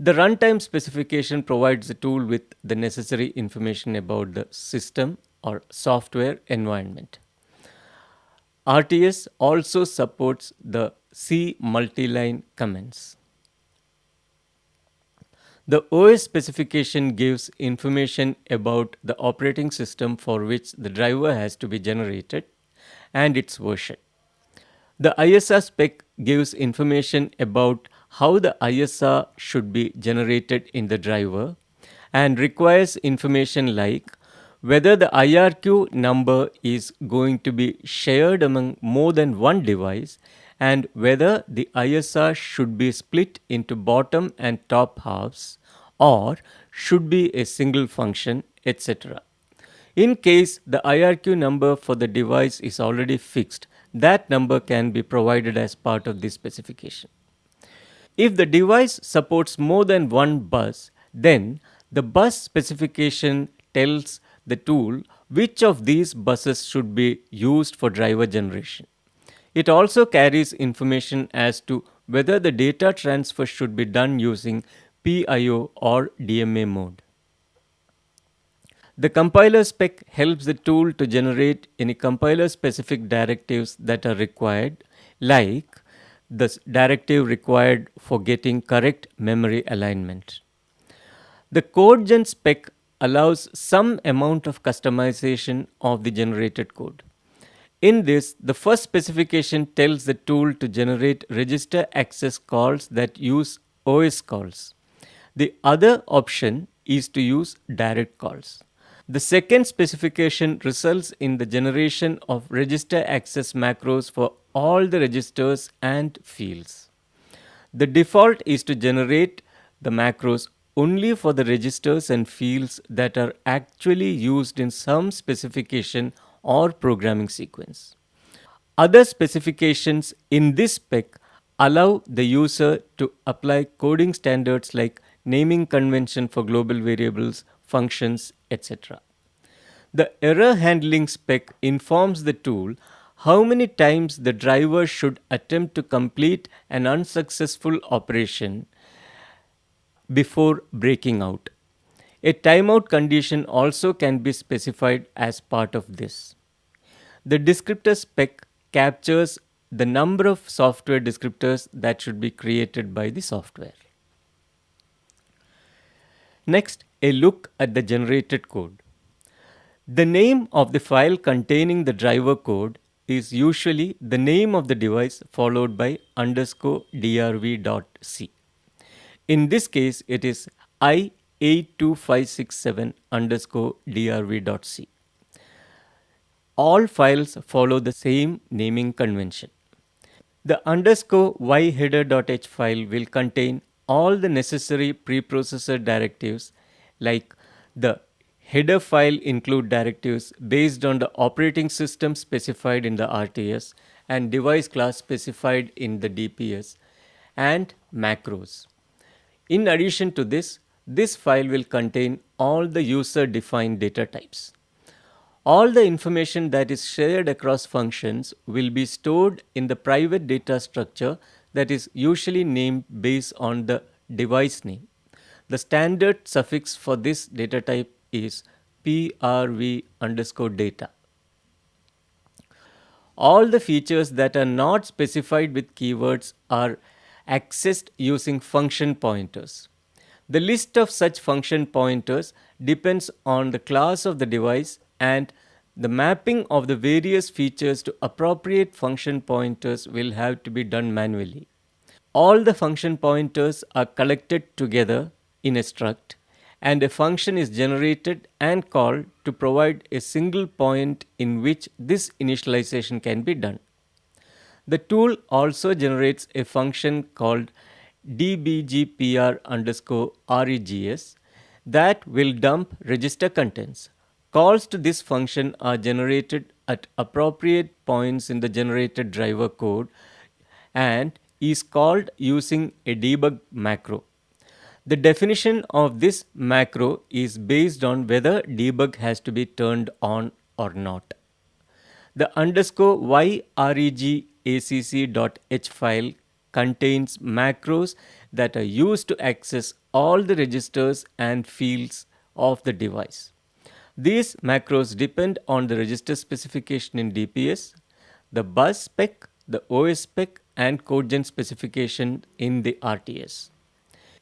The runtime specification provides the tool with the necessary information about the system or software environment. RTS also supports the C multi-line comments. The OS specification gives information about the operating system for which the driver has to be generated and its version. The ISR spec gives information about how the ISR should be generated in the driver and requires information like whether the IRQ number is going to be shared among more than one device and whether the ISR should be split into bottom and top halves or should be a single function, etc. In case the IRQ number for the device is already fixed, that number can be provided as part of this specification. If the device supports more than one bus, then the bus specification tells the tool which of these buses should be used for driver generation. It also carries information as to whether the data transfer should be done using PIO or DMA mode. The compiler spec helps the tool to generate any compiler specific directives that are required, like the directive required for getting correct memory alignment. The CodeGen spec allows some amount of customization of the generated code. In this, the first specification tells the tool to generate register access calls that use OS calls. The other option is to use direct calls. The second specification results in the generation of register access macros for all the registers and fields. The default is to generate the macros only for the registers and fields that are actually used in some specification or programming sequence. Other specifications in this spec allow the user to apply coding standards like naming convention for global variables, functions, etc. The error handling spec informs the tool how many times the driver should attempt to complete an unsuccessful operation before breaking out. A timeout condition also can be specified as part of this. The descriptor spec captures the number of software descriptors that should be created by the software. Next, a look at the generated code. The name of the file containing the driver code is usually the name of the device followed by _drv.c. In this case, it is i82567 _drv.c. All files follow the same naming convention. The _yheader.h file will contain all the necessary preprocessor directives, like the header file include directives based on the operating system specified in the RTS and device class specified in the DPS and macros. In addition to this file will contain all the user defined data types. All the information that is shared across functions will be stored in the private data structure that is usually named based on the device name. The standard suffix for this data type is prv_data. All the features that are not specified with keywords are accessed using function pointers. The list of such function pointers depends on the class of the device, and the mapping of the various features to appropriate function pointers will have to be done manually. All the function pointers are collected together in a struct, and a function is generated and called to provide a single point in which this initialization can be done. The tool also generates a function called dbgpr_regs that will dump register contents. Calls to this function are generated at appropriate points in the generated driver code and is called using a debug macro. The definition of this macro is based on whether debug has to be turned on or not. The _YREGACC.h file contains macros that are used to access all the registers and fields of the device. These macros depend on the register specification in DPS, the bus spec, the OS spec, and code gen specification in the RTS.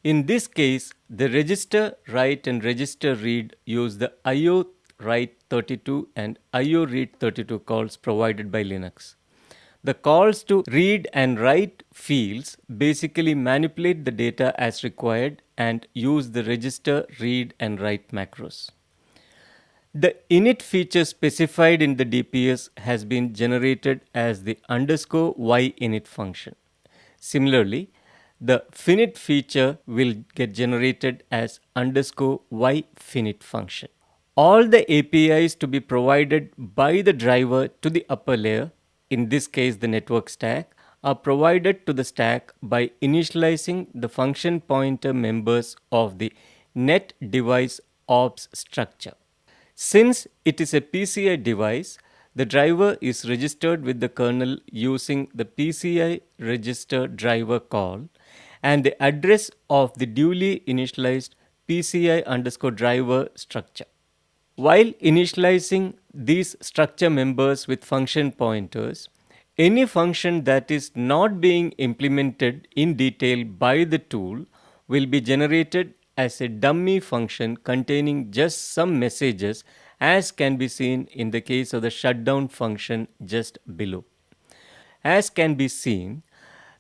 In this case, the register write and register read use the IO write 32 and IO read 32 calls provided by Linux. The calls to read and write fields basically manipulate the data as required and use the register read and write macros. The init feature specified in the DPS has been generated as the underscore y init function. Similarly, the finit feature will get generated as underscore y finit function. All the APIs to be provided by the driver to the upper layer, in this case the network stack, are provided to the stack by initializing the function pointer members of the net device ops structure. Since it is a PCI device, the driver is registered with the kernel using the PCI register driver call and the address of the duly initialized PCI underscore driver structure. While initializing these structure members with function pointers, any function that is not being implemented in detail by the tool will be generated as a dummy function containing just some messages, as can be seen in the case of the shutdown function just below. As can be seen,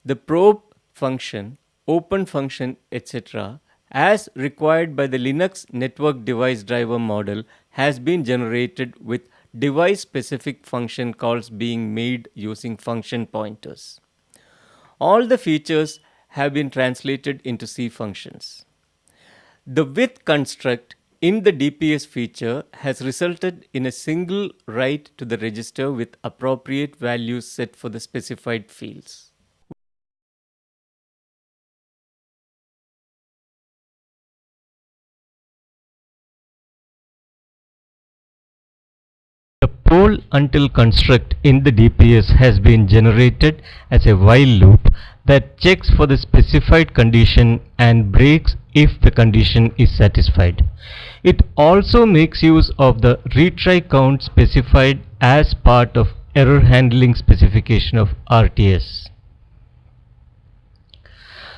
the probe function, open function, etc., as required by the Linux network device driver model, has been generated with device specific function calls being made using function pointers. All the features have been translated into C functions. The with construct in the DPS feature has resulted in a single write to the register with appropriate values set for the specified fields. The poll until construct in the DPS has been generated as a while loop that checks for the specified condition and breaks if the condition is satisfied. It also makes use of the retry count specified as part of error handling specification of RTS.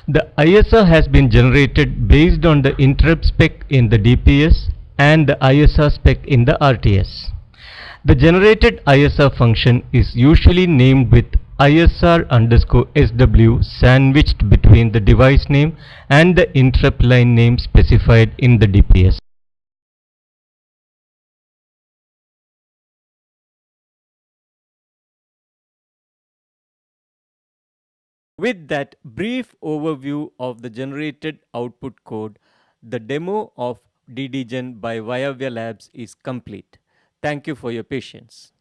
The ISR has been generated based on the interrupt spec in the DPS and the ISR spec in the RTS. The generated ISR function is usually named with ISR underscore SW sandwiched between the device name and the interrupt line name specified in the DPS. With that brief overview of the generated output code, the demo of DDGen by Viavia Labs is complete. Thank you for your patience.